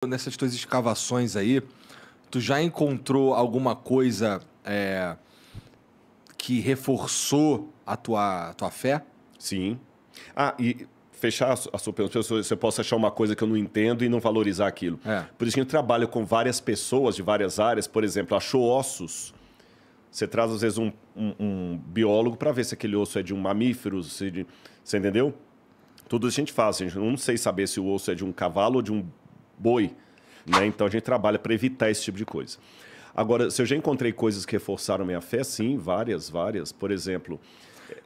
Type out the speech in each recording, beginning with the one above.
Nessas tuas escavações aí, tu já encontrou alguma coisa que reforçou a tua fé? Sim. E fechar a sua pergunta, você possa achar uma coisa que eu não entendo e não valorizar aquilo. Por isso que a gente trabalha com várias pessoas de várias áreas. Por exemplo, achou ossos. Você traz, às vezes, um biólogo para ver se aquele osso é de um mamífero, você entendeu? Tudo isso a gente faz. A gente não sei saber se o osso é de um cavalo ou de um boi, né? Então a gente trabalha para evitar esse tipo de coisa. Agora, se eu já encontrei coisas que reforçaram minha fé, sim, várias. Por exemplo...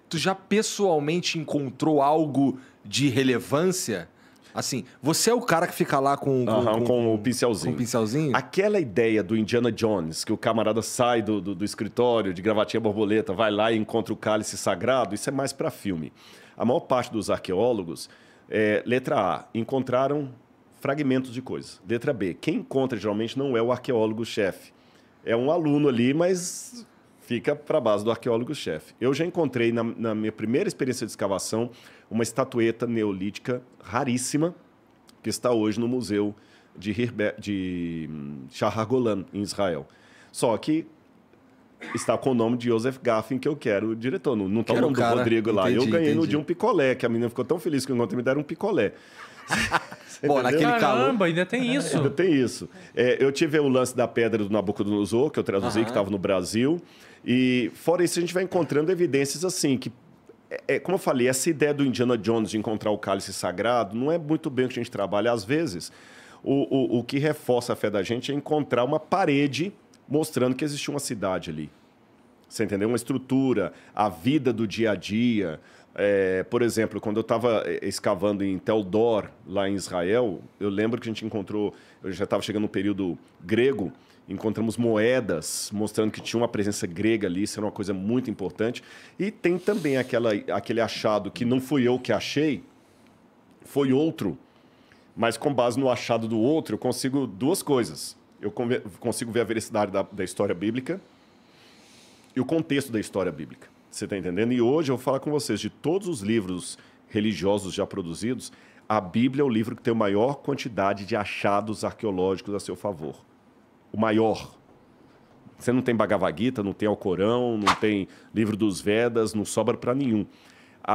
Tu já pessoalmente encontrou algo de relevância? Assim, você é o cara que fica lá com o pincelzinho. Com o pincelzinho? Aquela ideia do Indiana Jones, que o camarada sai do escritório de gravatinha borboleta, vai lá e encontra o cálice sagrado, isso é mais para filme. A maior parte dos arqueólogos, letra A, encontraram fragmentos de coisas. Letra B, quem encontra geralmente não é o arqueólogo-chefe. É um aluno ali, mas fica para a base do arqueólogo-chefe. Eu já encontrei, na minha primeira experiência de escavação, uma estatueta neolítica raríssima, que está hoje no museu de Shahar Golan, em Israel. Só que está com o nome de Joseph Gaffin, que eu quero o diretor. Não está o nome do Rodrigo lá. Eu ganhei no dia um picolé, que a menina ficou tão feliz que eu encontrei, me deram um picolé. Bom, naquele calor... ainda tem isso. Ainda tem isso. Eu tive o lance da pedra do Nabucodonosor, que eu traduzi, que estava no Brasil. E fora isso, a gente vai encontrando evidências assim, que, como eu falei, essa ideia do Indiana Jones de encontrar o cálice sagrado não é muito bem o que a gente trabalha. Às vezes, o que reforça a fé da gente é encontrar uma parede mostrando que existia uma cidade ali. Você entendeu? Uma estrutura, a vida do dia a dia... por exemplo, quando eu estava escavando em Tel Dor, lá em Israel, eu lembro que a gente encontrou, eu já estava chegando no período grego, encontramos moedas mostrando que tinha uma presença grega ali, isso era uma coisa muito importante. E tem também aquele achado que não fui eu que achei, foi outro, mas com base no achado do outro, eu consigo duas coisas. Eu consigo ver a veracidade da história bíblica e o contexto da história bíblica. Você está entendendo? E hoje eu vou falar com vocês de todos os livros religiosos já produzidos, a Bíblia é o livro que tem a maior quantidade de achados arqueológicos a seu favor. O maior. Você não tem Bhagavad Gita, não tem Alcorão, não tem livro dos Vedas, não sobra para nenhum.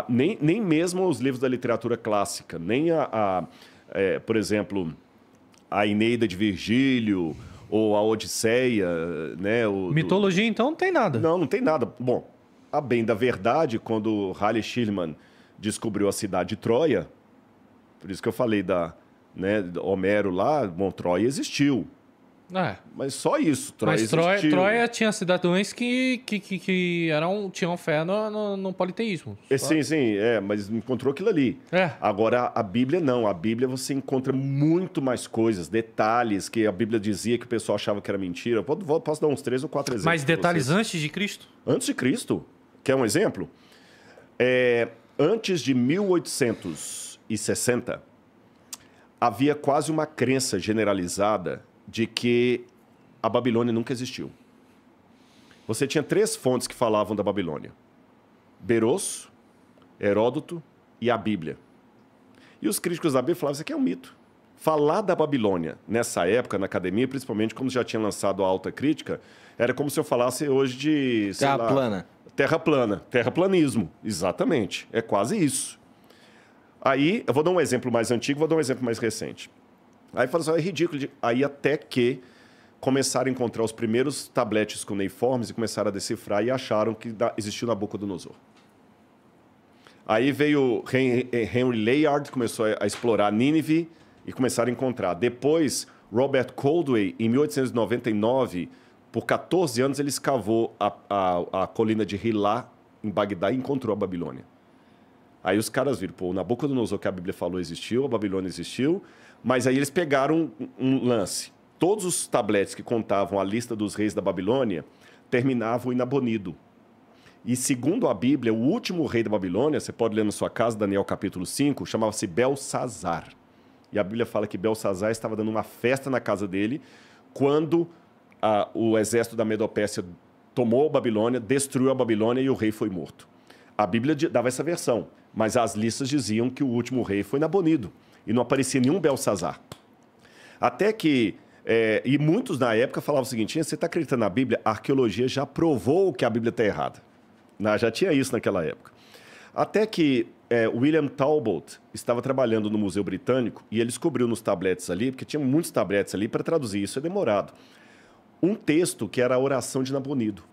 Nem mesmo os livros da literatura clássica, nem por exemplo, a Eneida de Virgílio ou a Odisseia. Né, Mitologia, então, não tem nada. Não tem nada. Bom, a bem da verdade, quando Halle Schillmann descobriu a cidade de Troia, por isso que eu falei do Homero lá, bom, Troia existiu. Mas só isso, Troia existiu. Troia tinha cidadãos que tinham fé no politeísmo. Sim, mas encontrou aquilo ali. Agora, a Bíblia não. A Bíblia você encontra muito mais coisas, detalhes que a Bíblia dizia que o pessoal achava que era mentira. Posso dar uns 3 ou 4 exemplos. Mas detalhes antes de Cristo? Antes de Cristo. Quer um exemplo? Antes de 1860, havia quase uma crença generalizada de que a Babilônia nunca existiu. Você tinha 3 fontes que falavam da Babilônia: Berosso, Heródoto e a Bíblia. E os críticos da Bíblia falavam: isso aqui é um mito. Falar da Babilônia nessa época, na academia, principalmente quando já tinha lançado a Alta Crítica, era como se eu falasse hoje de... Terra plana. Terraplanismo, exatamente. É quase isso. Aí, eu vou dar um exemplo mais antigo, vou dar um exemplo mais recente. Aí fala assim, é ridículo. Aí até que começaram a encontrar os primeiros tabletes cuneiformes e começaram a decifrar e acharam que existiu Nabucodonosor. Aí veio Henry Layard, começou a explorar Nínive e começaram a encontrar. Depois, Robert Coldway, em 1899, por 14 anos, ele escavou a colina de Hilá, em Bagdá, e encontrou a Babilônia. Aí os caras viram, o Nabucodonosor que a Bíblia falou existiu, a Babilônia existiu, mas aí eles pegaram um lance. Todos os tabletes que contavam a lista dos reis da Babilônia terminavam em Nabonido. E segundo a Bíblia, o último rei da Babilônia, você pode ler na sua casa, Daniel capítulo 5, chamava-se Belsazar. E a Bíblia fala que Belsazar estava dando uma festa na casa dele quando o exército da Medopécia tomou a Babilônia, destruiu a Babilônia e o rei foi morto. A Bíblia dava essa versão, mas as listas diziam que o último rei foi Nabonido e não aparecia nenhum Belsazar. Até que... e muitos na época falavam o seguinte: você está acreditando na Bíblia? A arqueologia já provou que a Bíblia está errada. Já tinha isso naquela época. Até que William Talbot estava trabalhando no Museu Britânico e ele descobriu nos tabletes ali, porque tinha muitos tabletes ali, para traduzir isso é demorado, um texto que era a oração de Nabonido.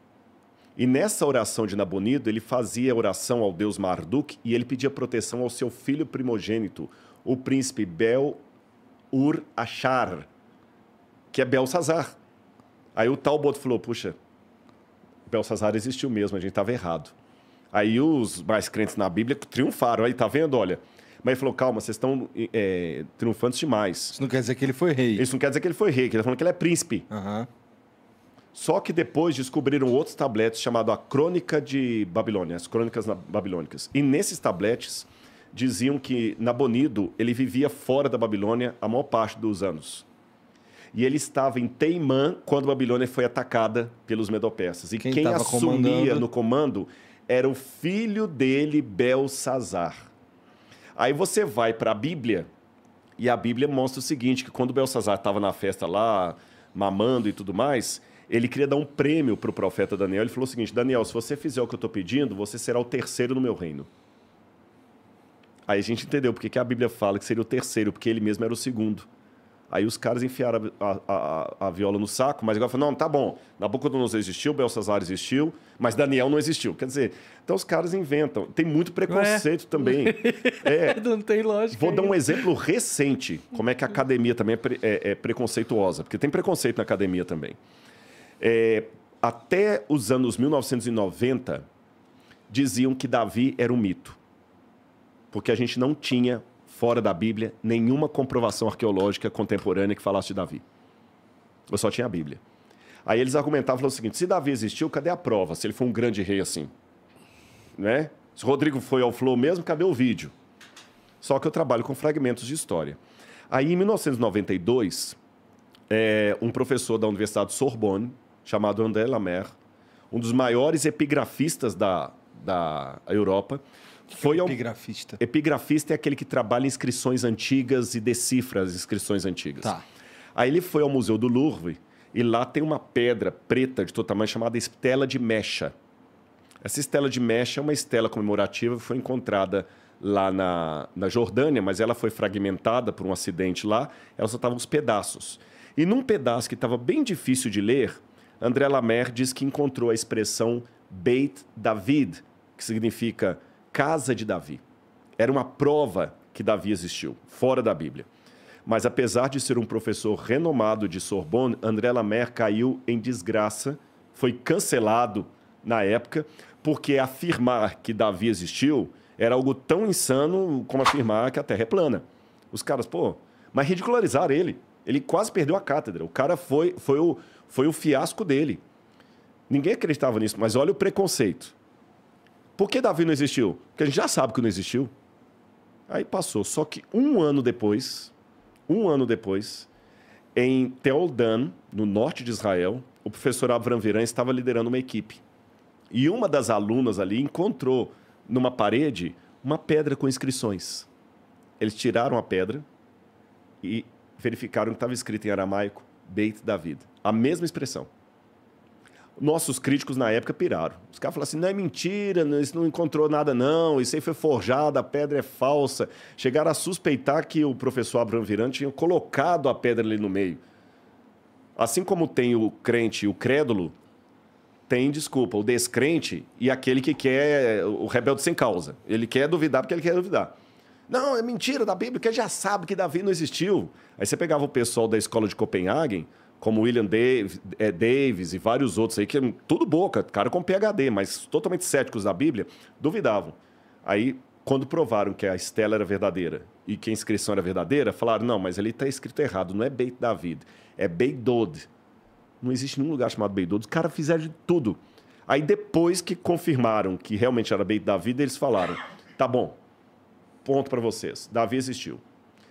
E nessa oração de Nabonido, ele fazia oração ao deus Marduk e ele pedia proteção ao seu filho primogênito, o príncipe Bel-Ur-Achar, que é Belsazar. Aí o Talbot falou: puxa, Belsazar existiu mesmo, a gente estava errado. Aí os mais crentes na Bíblia triunfaram. Aí, tá vendo? Olha. Mas ele falou: calma, vocês estão triunfantes demais. Isso não quer dizer que ele foi rei. Isso não quer dizer que ele foi rei, que ele está falando que ele é príncipe. Uhum. Só que depois descobriram outros tabletes chamados a Crônica de Babilônia, as Crônicas Babilônicas. E nesses tabletes diziam que Nabonido ele vivia fora da Babilônia a maior parte dos anos. E ele estava em Teimã quando a Babilônia foi atacada pelos medo-persas. E quem assumia no comando era o filho dele, Belsazar. Aí você vai para a Bíblia, e a Bíblia mostra o seguinte, que quando Belsazar estava na festa lá, mamando e tudo mais, ele queria dar um prêmio para o profeta Daniel. Ele falou o seguinte: Daniel, se você fizer o que eu estou pedindo, você será o terceiro no meu reino. Aí a gente entendeu porque que a Bíblia fala que seria o terceiro, porque ele mesmo era o segundo. Aí os caras enfiaram a viola no saco, mas agora falaram: não, tá bom, Nabucodonosor existiu, Belsazar existiu, mas Daniel não existiu. Quer dizer, então os caras inventam. Tem muito preconceito também. Não tem lógica. Vou dar um exemplo recente, como é que a academia também é preconceituosa, porque tem preconceito na academia também. Até os anos 1990, diziam que Davi era um mito, porque a gente não tinha, fora da Bíblia, nenhuma comprovação arqueológica contemporânea que falasse de Davi. Eu só tinha a Bíblia. Aí eles argumentavam o seguinte: se Davi existiu, cadê a prova? Se ele foi um grande rei assim. Né? Se Rodrigo foi ao Flow mesmo, cadê o vídeo? Só que eu trabalho com fragmentos de história. Aí, em 1992, um professor da Universidade de Sorbonne, chamado André Lemaire, um dos maiores epigrafistas da Europa, foi epigrafista. Epigrafista é aquele que trabalha em inscrições antigas e decifra as inscrições antigas. Tá. Aí ele foi ao Museu do Louvre e lá tem uma pedra preta de todo tamanho chamada Estela de Mecha. Essa Estela de Mecha é uma estela comemorativa que foi encontrada lá na Jordânia, mas ela foi fragmentada por um acidente lá, ela só estava uns pedaços. E num pedaço que estava bem difícil de ler, André Lemaire diz que encontrou a expressão Beit David, que significa casa de Davi. Era uma prova que Davi existiu, fora da Bíblia. Mas apesar de ser um professor renomado de Sorbonne, André Lemaire caiu em desgraça, foi cancelado na época, porque afirmar que Davi existiu era algo tão insano como afirmar que a Terra é plana. Os caras, mas ridicularizaram ele. Ele quase perdeu a cátedra. O cara foi o fiasco dele. Ninguém acreditava nisso, mas olha o preconceito. Por que Davi não existiu? Porque a gente já sabe que não existiu. Aí passou. Só que um ano depois, em Tel Dan, no norte de Israel, o professor Avram Viran estava liderando uma equipe. E uma das alunas ali encontrou numa parede uma pedra com inscrições. Eles tiraram a pedra e verificaram que estava escrito em aramaico Beit David. A mesma expressão. Nossos críticos na época piraram. Os caras falaram assim: não é mentira, isso não encontrou nada não, isso aí foi forjado, a pedra é falsa. Chegaram a suspeitar que o professor Avram Viran tinha colocado a pedra ali no meio. Assim como tem o crente e o crédulo, tem, o descrente e aquele que quer, o rebelde sem causa. Ele quer duvidar porque ele quer duvidar. Não, é mentira da Bíblia, porque ele já sabe que Davi não existiu. Aí você pegava o pessoal da escola de Copenhagen, como William Davis e vários outros aí, que é tudo boca, cara com PhD, mas totalmente céticos da Bíblia, duvidavam. Aí, quando provaram que a estela era verdadeira e que a inscrição era verdadeira, falaram: não, mas ali está escrito errado, não é Beit David, é Beit Dod. Não existe nenhum lugar chamado Beit Dod. Os caras fizeram de tudo. Aí, depois que confirmaram que realmente era Beit David, eles falaram: tá bom, ponto para vocês, Davi existiu.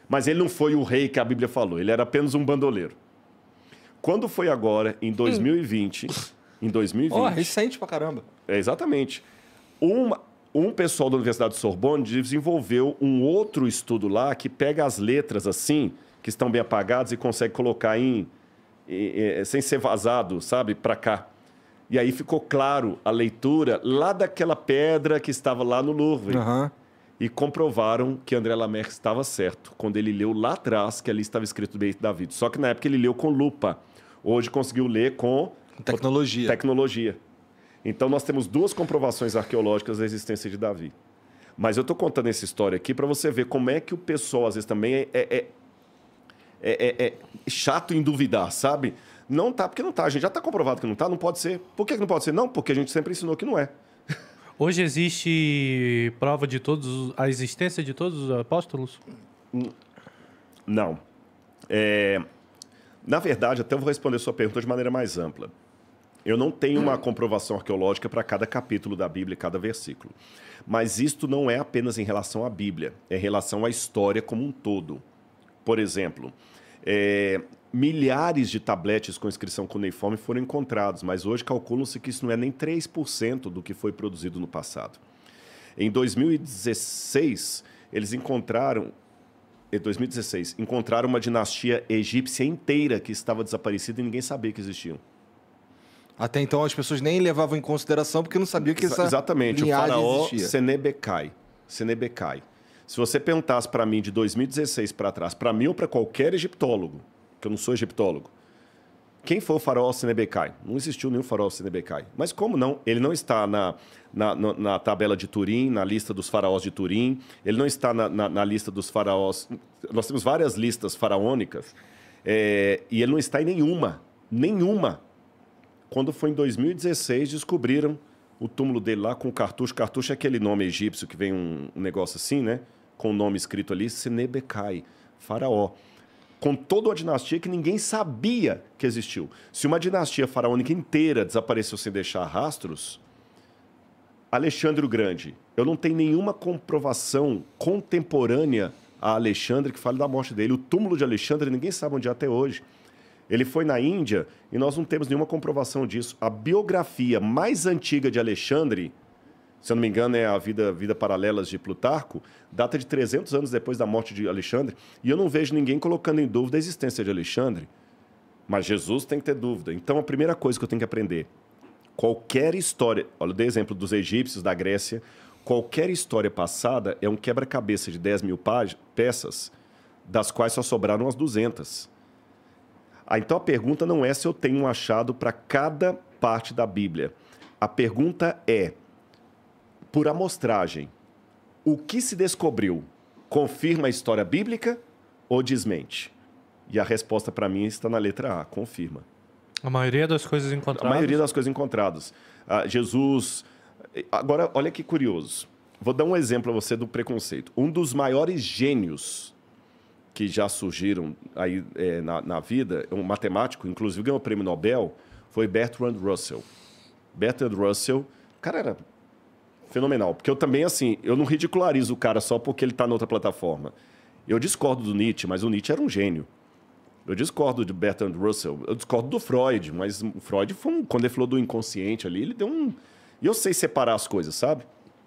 Mas ele não foi o rei que a Bíblia falou, ele era apenas um bandoleiro. Quando foi agora, em 2020... recente pra caramba. Exatamente. Um pessoal da Universidade de Sorbonne desenvolveu um outro estudo lá que pega as letras assim, que estão bem apagados e consegue colocar sem ser vazado, sabe, para cá. E aí ficou claro a leitura lá daquela pedra que estava lá no Louvre. Aham. E comprovaram que André Lamère estava certo quando ele leu lá atrás que ali estava escrito Beit David. Só que na época ele leu com lupa. Hoje conseguiu ler com Tecnologia. tecnologia. Então nós temos 2 comprovações arqueológicas da existência de Davi. Mas eu estou contando essa história aqui para você ver como é que o pessoal às vezes também é chato em duvidar, sabe? Não tá, porque não tá. A gente já está comprovado que não tá, não pode ser. Por que não pode ser? Não, porque a gente sempre ensinou que não é. Hoje existe prova de a existência de todos os apóstolos? Não. Na verdade, até eu vou responder sua pergunta de maneira mais ampla. Eu não tenho uma comprovação arqueológica para cada capítulo da Bíblia, cada versículo. Mas isto não é apenas em relação à Bíblia, é em relação à história como um todo. Por exemplo, milhares de tabletes com inscrição cuneiforme foram encontrados, mas hoje calculam-se que isso não é nem 3% do que foi produzido no passado. Em 2016, encontraram uma dinastia egípcia inteira que estava desaparecida e ninguém sabia que existiam. Até então as pessoas nem levavam em consideração porque não sabiam que essa Exatamente, o linhagem faraó existia. Senebekai. Se você perguntasse para mim de 2016 para trás, para mim ou para qualquer egiptólogo, que eu não sou egiptólogo, quem foi o faraó Senebekai? Não existiu nenhum faraó Senebekai. Mas como não? Ele não está na tabela de Turim, na lista dos faraós de Turim, ele não está na lista dos faraós... Nós temos várias listas faraônicas, e ele não está em nenhuma. Quando foi em 2016, descobriram o túmulo dele lá com o cartucho. Cartucho é aquele nome egípcio que vem um negócio assim, né? Com o nome escrito ali, Senebekai, faraó. Com toda uma dinastia que ninguém sabia que existiu. Se uma dinastia faraônica inteira desapareceu sem deixar rastros, Alexandre o Grande, eu não tenho nenhuma comprovação contemporânea a Alexandre que fale da morte dele. O túmulo de Alexandre ninguém sabe onde é até hoje. Ele foi na Índia e nós não temos nenhuma comprovação disso. A biografia mais antiga de Alexandre, se eu não me engano é a Vida Paralelas de Plutarco, data de 300 anos depois da morte de Alexandre, e eu não vejo ninguém colocando em dúvida a existência de Alexandre. Mas Jesus tem que ter dúvida. Então a primeira coisa que eu tenho que aprender, qualquer história, olha, eu dei exemplo dos egípcios, da Grécia, qualquer história passada é um quebra-cabeça de 10 mil peças, das quais só sobraram as 200. Então a pergunta não é se eu tenho um achado para cada parte da Bíblia. A pergunta é, por amostragem, o que se descobriu confirma a história bíblica ou desmente? E a resposta para mim está na letra A, confirma. A maioria das coisas encontradas? A maioria das coisas encontradas. Jesus... Agora, olha que curioso. Vou dar um exemplo a você do preconceito. Um dos maiores gênios que já surgiram aí na vida, um matemático, inclusive ganhou o prêmio Nobel, foi Bertrand Russell. Bertrand Russell, o cara era fenomenal, porque eu também, assim, eu não ridicularizo o cara só porque ele está noutra plataforma. Eu discordo do Nietzsche, mas o Nietzsche era um gênio. Eu discordo de Bertrand Russell, eu discordo do Freud, mas o Freud, quando ele falou do inconsciente ali, ele deu um... E eu sei separar as coisas, sabe?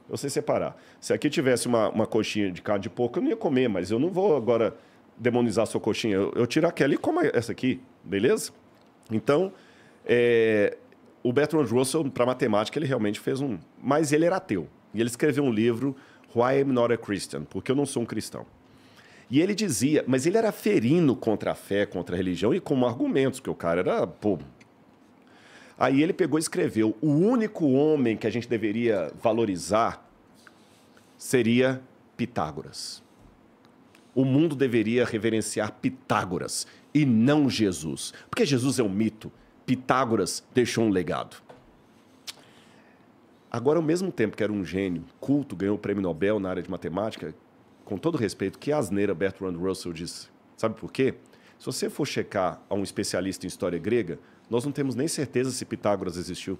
Eu sei separar. Se aqui tivesse uma coxinha de carne de porco, eu não ia comer, mas eu não vou agora demonizar a sua coxinha. Eu tiro aquela e como essa aqui, beleza? Então, o Bertrand Russell, para matemática, ele realmente fez um... Mas ele era ateu. E ele escreveu um livro, Why I'm Not a Christian, porque eu não sou um cristão. E ele dizia... Mas ele era ferino contra a fé, contra a religião e com argumentos, porque o cara era... Pô. Aí ele pegou e escreveu, o único homem que a gente deveria valorizar seria Pitágoras. O mundo deveria reverenciar Pitágoras e não Jesus. Porque Jesus é um mito. Pitágoras deixou um legado. Agora, ao mesmo tempo que era um gênio, culto, ganhou o prêmio Nobel na área de matemática, com todo respeito, que asneira Bertrand Russell disse. Sabe por quê? Se você for checar a um especialista em história grega, nós não temos nem certeza se Pitágoras existiu.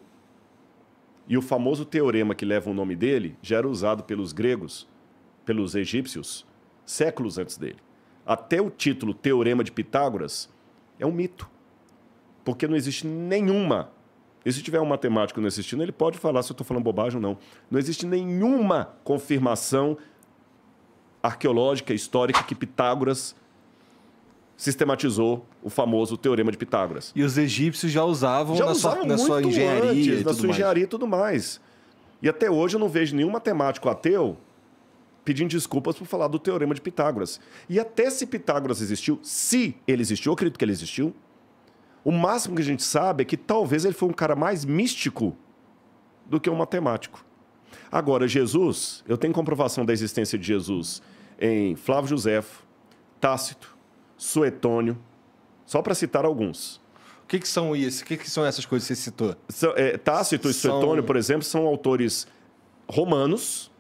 E o famoso teorema que leva o nome dele já era usado pelos gregos, pelos egípcios, séculos antes dele. Até o título Teorema de Pitágoras é um mito. Porque não existe nenhuma... E se tiver um matemático não assistindo, ele pode falar se eu estou falando bobagem ou não. Não existe nenhuma confirmação arqueológica, histórica, que Pitágoras sistematizou o famoso Teorema de Pitágoras. E os egípcios já usavam Já na usavam sua muito engenharia antes, e na tudo sua mais. engenharia e tudo mais. E até hoje eu não vejo nenhum matemático ateu pedindo desculpas por falar do Teorema de Pitágoras. E até se Pitágoras existiu, se ele existiu, eu acredito que ele existiu, o máximo que a gente sabe é que talvez ele foi um cara mais místico do que um matemático. Agora, Jesus, eu tenho comprovação da existência de Jesus em Flávio Josefo, Tácito, Suetônio, só para citar alguns. O que são isso? O que são essas coisas que você citou? Tácito e São- Suetônio, por exemplo, são autores romanos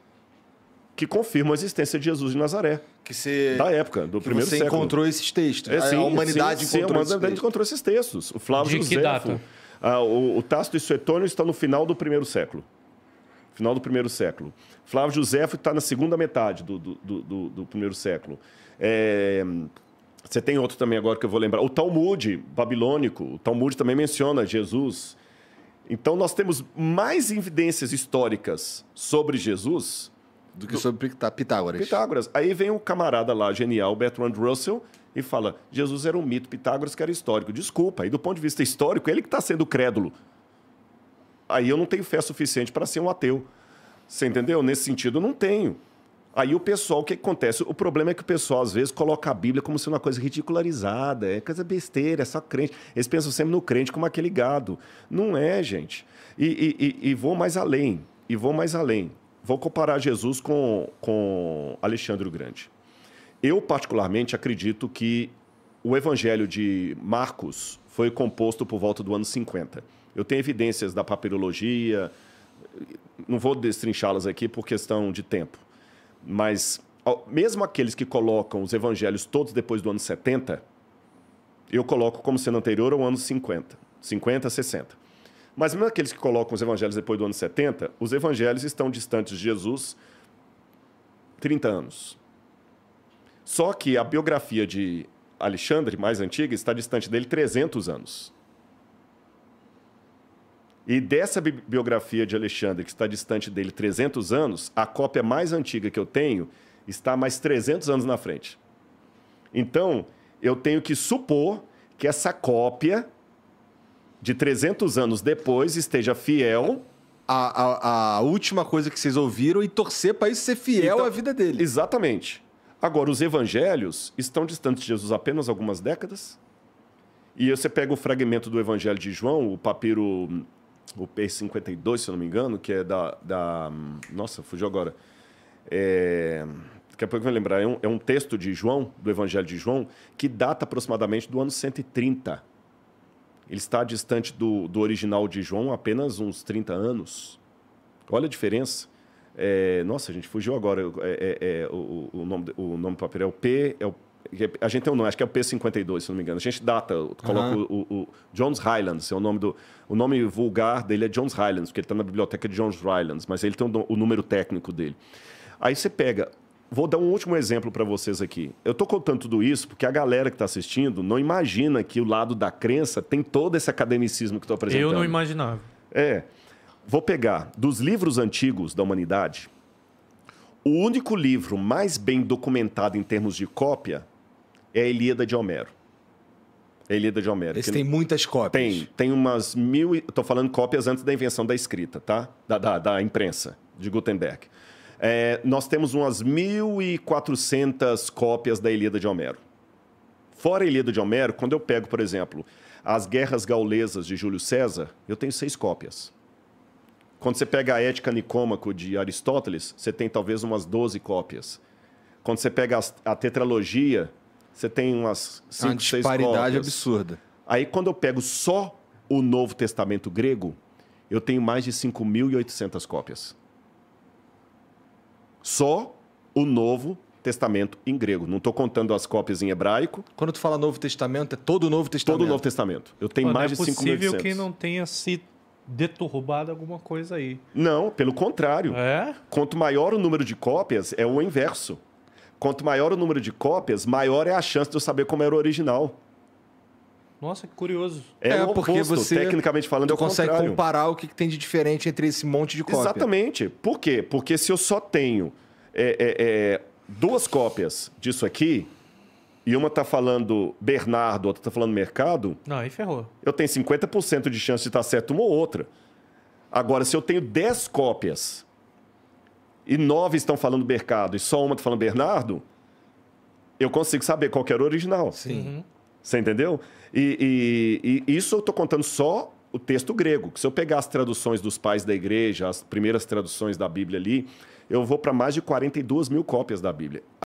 que confirmam a existência de Jesus de Nazaré, Que você, da época, do que primeiro você século. encontrou esses textos. Sim, a humanidade sim, encontrou a esses humanidade textos. encontrou esses textos. O Flávio De que Josefo, data? o Tácito e Suetônio estão no final do primeiro século. Final do primeiro século. Flávio Josefo está na segunda metade do primeiro século. Você tem outro também agora que eu vou lembrar. O Talmud babilônico. O Talmud também menciona Jesus. Então, nós temos mais evidências históricas sobre Jesus Do que sobre Pitágoras. Pitágoras. Aí vem o camarada lá, genial, Bertrand Russell, e fala, Jesus era um mito, Pitágoras que era histórico. Desculpa, aí do ponto de vista histórico, ele que está sendo crédulo. Aí eu não tenho fé suficiente para ser um ateu. Você entendeu? Nesse sentido, eu não tenho. Aí o pessoal, o que acontece? O problema é que o pessoal, às vezes, coloca a Bíblia como sendo uma coisa ridicularizada, é coisa besteira, é só crente. Eles pensam sempre no crente como aquele gado. Não é, gente. E vou mais além. E vou mais além. Vou comparar Jesus com Alexandre o Grande. Eu, particularmente, acredito que o Evangelho de Marcos foi composto por volta do ano 50. Eu tenho evidências da papirologia, não vou destrinchá-las aqui por questão de tempo, mas mesmo aqueles que colocam os evangelhos todos depois do ano 70, eu coloco como sendo anterior ao ano 50, 60. Mas mesmo aqueles que colocam os evangelhos depois do ano 70, os evangelhos estão distantes de Jesus 30 anos. Só que a biografia de Alexandre, mais antiga, está distante dele 300 anos. E dessa biografia de Alexandre, que está distante dele 300 anos, a cópia mais antiga que eu tenho está mais 300 anos na frente. Então, eu tenho que supor que essa cópia de 300 anos depois esteja fiel. A última coisa que vocês ouviram e torcer para isso ser fiel Então, à vida dele. Exatamente. Agora, os evangelhos estão distantes de Jesus apenas algumas décadas. E você pega o fragmento do Evangelho de João, o papiro, o P52, se eu não me engano, que é nossa, fugiu agora. Daqui a pouco eu vou lembrar. É um texto de João, do Evangelho de João, que data aproximadamente do ano 130. Ele está distante do original de João apenas uns 30 anos. Olha a diferença. Nossa, a gente fugiu agora. O nome do papel é o P... a gente tem um nome, acho que é o P52, se não me engano. A gente data, coloca o Johns Highlands, é o nome vulgar dele é Johns Highlands, porque ele está na biblioteca de Johns Highlands, mas ele tem o número técnico dele. Aí você pega... Vou dar um último exemplo para vocês aqui. Eu estou contando tudo isso porque a galera que está assistindo não imagina que o lado da crença tem todo esse academicismo que estou apresentando. Eu não imaginava. Vou pegar dos livros antigos da humanidade, o único livro mais bem documentado em termos de cópia é a Ilíada de Homero. A Ilíada de Homero. Esse tem muitas cópias. Tem umas 1000... Estou falando cópias antes da invenção da escrita, tá? Da imprensa, de Gutenberg. Nós temos umas 1.400 cópias da Ilíada de Homero. Fora a Ilíada de Homero, quando eu pego, por exemplo, as Guerras Gaulesas de Júlio César, eu tenho 6 cópias. Quando você pega a Ética Nicômaco de Aristóteles, você tem talvez umas 12 cópias. Quando você pega a Tetralogia, você tem umas 5, 6 cópias. Uma disparidade absurda. Aí, quando eu pego só o Novo Testamento grego, eu tenho mais de 5.800 cópias. Só o Novo Testamento em grego. Não estou contando as cópias em hebraico. Quando tu fala Novo Testamento, é todo o Novo Testamento? Todo o Novo Testamento. Eu tenho mais de 5.800. É possível que não tenha se deturbado alguma coisa aí. Não, pelo contrário. Quanto maior o número de cópias, é o inverso. Quanto maior o número de cópias, maior é a chance de eu saber como era o original. Nossa, que curioso. O porque oposto. você Tecnicamente falando, é o consegue contrário. comparar o que tem de diferente entre esse monte de cópia. Exatamente. Por quê? Porque se eu só tenho 2 cópias disso aqui e uma está falando Bernardo, outra está falando mercado, Não, aí ferrou. eu tenho 50% de chance de estar certo uma ou outra. Agora, se eu tenho 10 cópias e 9 estão falando mercado e só uma está falando Bernardo, eu consigo saber qual que era o original. Sim. Você entendeu? E isso eu estou contando só o texto grego. Que se eu pegar as traduções dos pais da igreja, as primeiras traduções da Bíblia ali, eu vou para mais de 42 mil cópias da Bíblia.